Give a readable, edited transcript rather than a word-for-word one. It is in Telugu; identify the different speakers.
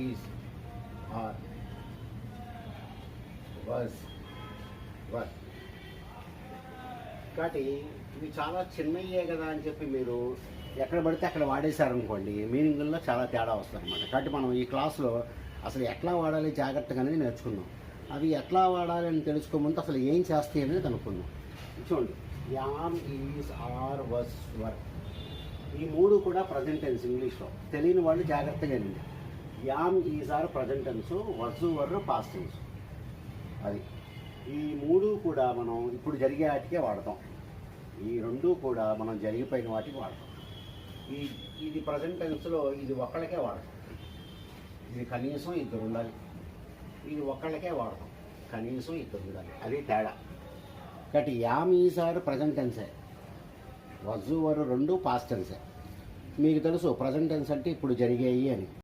Speaker 1: Is are was were. కాబట్టి ఇవి చాలా చిన్నయ్యే కదా అని చెప్పి మీరు ఎక్కడ పడితే అక్కడ వాడేశారనుకోండి, మీనింగ్లో చాలా తేడా వస్తుంది అనమాట. కాబట్టి మనం ఈ క్లాస్లో అసలు ఎట్లా వాడాలి జాగ్రత్తగా అనేది నేర్చుకుందాం. అవి ఎట్లా వాడాలి అని తెలుసుకోముందు అసలు ఏం చేస్తాయి అనేది కనుక్కుందాం. చూడండి, యామ్, ఈజ్, ఆర్, వస్, వర్, ఈ మూడు కూడా ప్రజెంట్ టెన్స్. ఇంగ్లీష్లో తెలియని వాళ్ళు జాగ్రత్తగా వినండి. Am, is, are present tense, was, were past tense. అది ఈ మూడు కూడా మనం ఇప్పుడు జరిగే వాటికే వాడతాం. ఈ రెండు కూడా మనం జరిగిపోయిన వాటికి వాడతాం. ఇది ప్రజెంట్ టెన్స్లో ఇది ఒక్కళ్ళకే వాడతాం. ఇది కనీసం ఇద్దరు ఉండాలి. ఇది ఒక్కళ్ళకే వాడతాం, కనీసం ఇద్దరు ఉండాలి. అది తేడా. కాబట్టి am, is, are present tense, was, were రెండు పాస్ట్ టెన్సే. మీకు తెలుసు ప్రజెంట్ టెన్స్ అంటే ఇప్పుడు జరిగాయి అని.